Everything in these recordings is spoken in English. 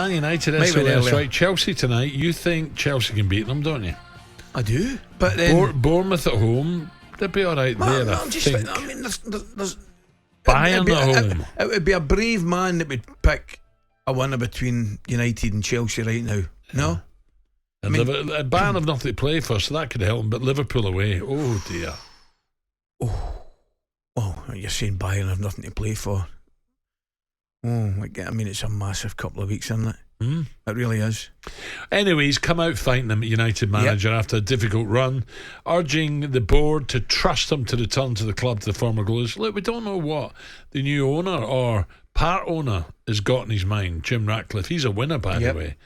Man United SOS, right? Chelsea tonight. You think Chelsea can beat them, don't you? I do, but then Bournemouth at home, they'll be all right there. I think. I mean, there's Bayern at home. It would be a brave man that would pick a winner between United and Chelsea right now. No, I mean, Bayern have nothing to play for, so that could help them. But Liverpool away, oh dear. Oh, you're saying Bayern have nothing to play for? Oh, I mean, it's a massive couple of weeks, isn't it? It really is. Anyway, he's come out fighting the United manager after a difficult run, urging the board to trust him to return to the club to the former glories. Look, we don't know what the new owner or part owner has got in his mind. Jim Ratcliffe, he's a winner, by the way,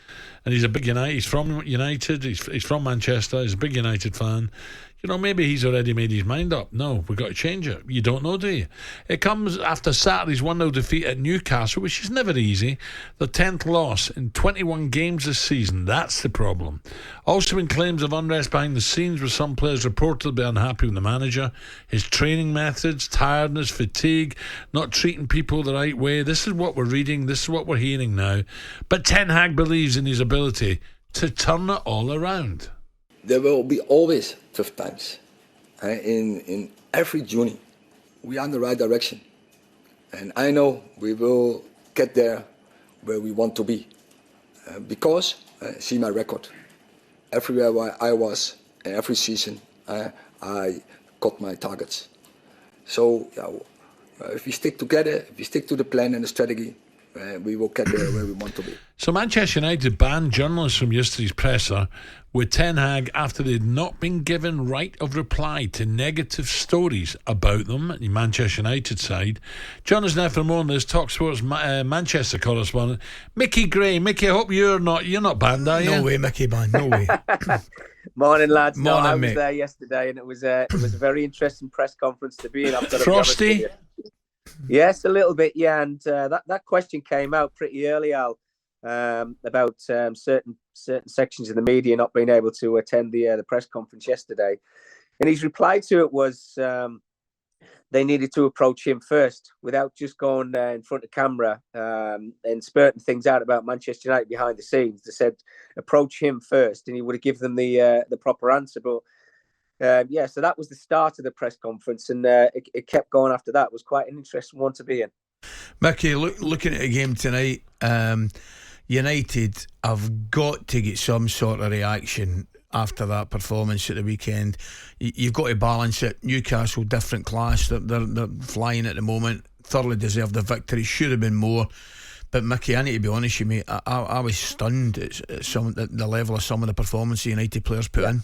and he's a big United. He's from United. He's from Manchester. He's a big United fan. You know, maybe he's already made his mind up. No, we've got to change it. You don't know, do you? It comes after Saturday's 1-0 defeat at Newcastle, which is never easy. The 10th loss in 21 games this season. That's the problem. Also been claims of unrest behind the scenes, with some players reportedly unhappy with the manager, his training methods, tiredness, fatigue, not treating people the right way. This is what we're reading. This is what we're hearing now. But Ten Hag believes in his ability to turn it all around. There will be always tough times. In every journey, we are in the right direction. And I know we will get there where we want to be. Because, see my record. Everywhere where I was, every season, I got my targets. So, if we stick together, if we stick to the plan and the strategy, we will get there where we want to be. So Manchester United banned journalists from yesterday's presser with Ten Hag after they'd not been given right of reply to negative stories about them, the Manchester United side. Join us now for more on this, talkSPORT's Manchester correspondent Micky Gray. Micky, I hope you're not banned, are you? No way, Micky, man, no way. Morning, lads. Morning, I was mate. there yesterday, and it was a very interesting press conference to be in. Frosty? Yes, a little bit, yeah. And that question came out pretty early, Al, about certain sections of the media not being able to attend the press conference yesterday. And his reply to it was they needed to approach him first without just going in front of camera and spurting things out about Manchester United behind the scenes. They said approach him first, and he would have given them the proper answer. But so that was the start of the press conference, and it kept going after that. It was quite an interesting one to be in. Micky, looking at the game tonight, United have got to get some sort of reaction after that performance at the weekend. You've got to balance it. Newcastle, different class. They're flying at the moment. Thoroughly deserved the victory. Should have been more. But Micky, I need to be honest with you, mate. I was stunned at the level of some of the performances United players put in.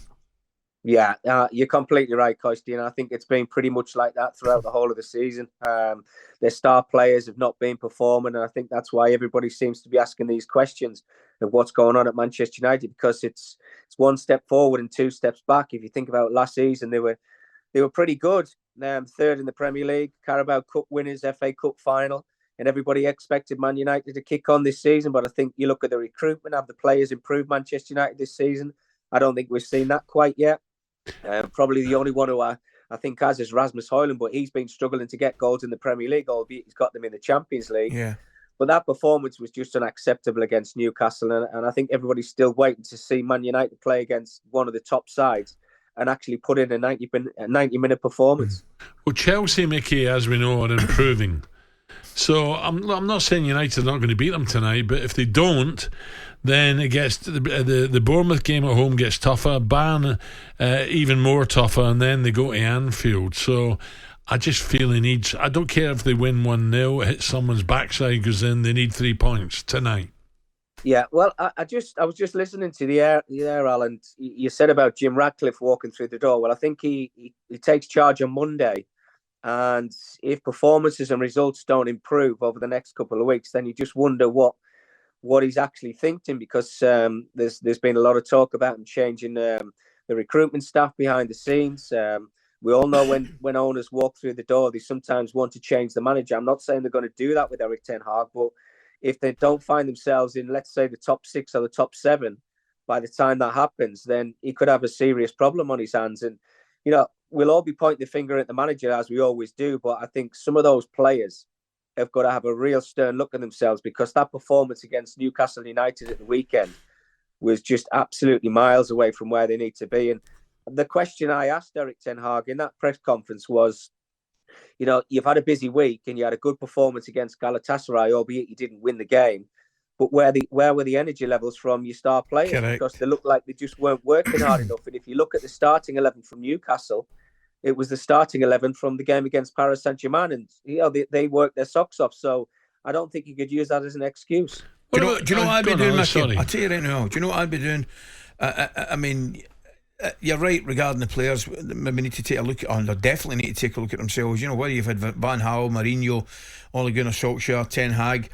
Yeah, you're completely right, Kirsty, and I think it's been pretty much like that throughout the whole of the season. Their star players have not been performing, and I think that's why everybody seems to be asking these questions of what's going on at Manchester United, because it's one step forward and two steps back. If you think about last season, they were pretty good. Third in the Premier League, Carabao Cup winners, FA Cup final, and everybody expected Man United to kick on this season. But I think you look at the recruitment, have the players improved Manchester United this season? I don't think we've seen that quite yet. Probably the only one who I think has is Rasmus Højlund, but he's been struggling to get goals in the Premier League, albeit he's got them in the Champions League. Yeah. But that performance was just unacceptable against Newcastle, and I think everybody's still waiting to see Man United play against one of the top sides and actually put in a 90-minute performance. Well, Chelsea, Micky, as we know, are improving. So I'm not saying United are not going to beat them tonight, but if they don't, then it gets the Bournemouth game at home gets tougher, Bayern even more tougher, and then they go to Anfield. So I just feel he needs. I don't care if they win 1-0, hit someone's backside, goes in. They need 3 points tonight. Yeah, well, I was just listening to the air, Al, and you said about Jim Ratcliffe walking through the door. Well, I think he takes charge on Monday. And if performances and results don't improve over the next couple of weeks, then you just wonder what he's actually thinking, because there's been a lot of talk about him changing the recruitment staff behind the scenes. We all know when owners walk through the door, they sometimes want to change the manager. I'm not saying they're going to do that with Erik ten Hag, but if they don't find themselves in, let's say, the top 6 or the top 7, by the time that happens, then he could have a serious problem on his hands. And, you know, we'll all be pointing the finger at the manager, as we always do, but I think some of those players have got to have a real stern look at themselves, because that performance against Newcastle United at the weekend was just absolutely miles away from where they need to be. And the question I asked Erik ten Hag in that press conference was, you've had a busy week and you had a good performance against Galatasaray, albeit you didn't win the game. But where were the energy levels from your star players? Correct. Because they looked like they just weren't working hard enough. And if you look at the starting 11 from Newcastle, it was the starting 11 from the game against Paris Saint-Germain, and they worked their socks off. So I don't think you could use that as an excuse. Do you know what I'd be doing, Mickey? Sorry. I'll tell you right now. Do you know what I'd be doing? I mean, you're right regarding the players. We need to take a look at, and they definitely need to take a look at themselves. Whether you've had Van Gaal, Mourinho, Ole Gunnar Solskjaer, Ten Hag,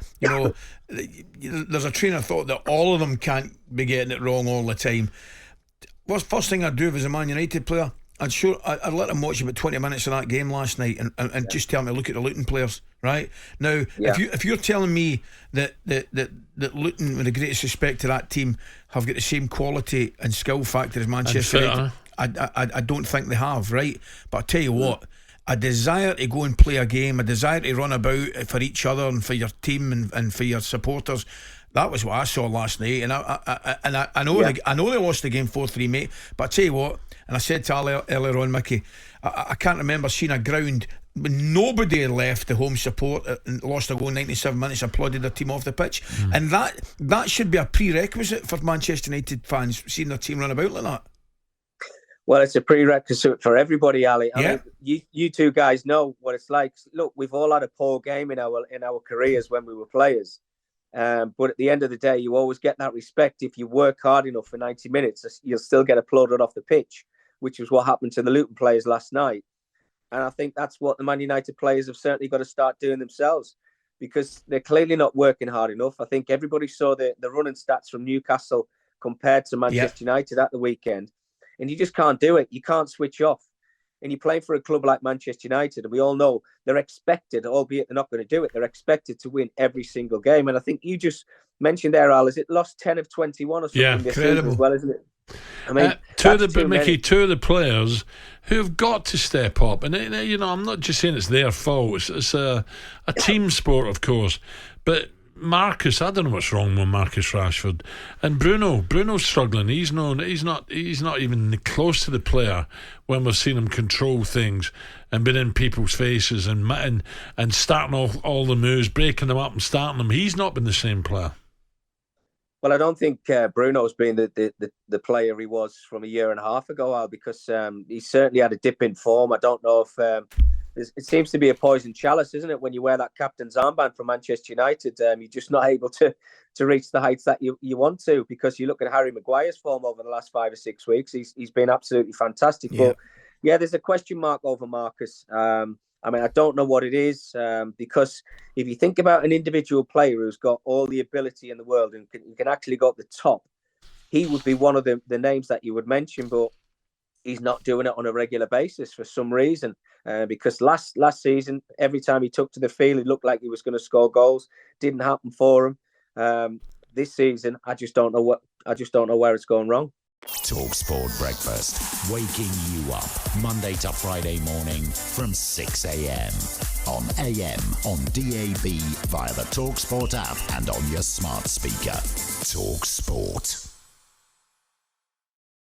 there's a train of thought that all of them can't be getting it wrong all the time. What's the first thing I'd do if I was a Man United player? I'd let him watch about 20 minutes of that game last night and just tell me, look at the Luton players, right? Now, if you're telling me that Luton, with the greatest respect to that team, have got the same quality and skill factor as Manchester United, I don't think they have, right? But I'll tell you what, a desire to go and play a game, a desire to run about for each other and for your team and for your supporters, that was what I saw last night. And I know they lost the game 4-3, mate. But I tell you what, and I said to earlier on, Mickey, I can't remember seeing a ground when nobody left the home support and lost a goal in 97 minutes, applauded their team off the pitch. And that should be a prerequisite for Manchester United fans, seeing their team run about like that. Well, it's a prerequisite for everybody, Ali. I mean, you two guys know what it's like. Look, we've all had a poor game in our careers when we were players. But at the end of the day, you always get that respect. If you work hard enough for 90 minutes, you'll still get applauded off the pitch, which was what happened to the Luton players last night. And I think that's what the Man United players have certainly got to start doing themselves, because they're clearly not working hard enough. I think everybody saw the running stats from Newcastle compared to Manchester United at the weekend, and you just can't do it. You can't switch off. And you're playing for a club like Manchester United, and we all know they're expected, albeit they're not going to do it, they're expected to win every single game. And I think you just mentioned there, Al, is it lost 10 of 21 or something this season as well, isn't it? I mean, two of the players who've got to step up, and I'm not just saying it's their fault. It's a team sport, of course, but Marcus, I don't know what's wrong with Marcus Rashford, and Bruno's struggling. He's not even close to the player when we've seen him control things and been in people's faces and starting all the moves, breaking them up and starting them. He's not been the same player. Well, I don't think Bruno's been the player he was from a year and a half ago, Al, because he certainly had a dip in form. I don't know if it seems to be a poison chalice, isn't it? When you wear that captain's armband for Manchester United, you're just not able to reach the heights that you want to, because you look at Harry Maguire's form over the last 5 or 6 weeks. He's been absolutely fantastic. But there's a question mark over Marcus. I mean, I don't know what it is, because if you think about an individual player who's got all the ability in the world and can actually go at the top, he would be one of the names that you would mention, but he's not doing it on a regular basis for some reason. Because last season, every time he took to the field, he looked like he was going to score goals. Didn't happen for him. This season, I just don't know where it's going wrong. talkSPORT Breakfast, waking you up Monday to Friday morning from 6 a.m. on AM, on DAB, via the talkSPORT app and on your smart speaker. talkSPORT.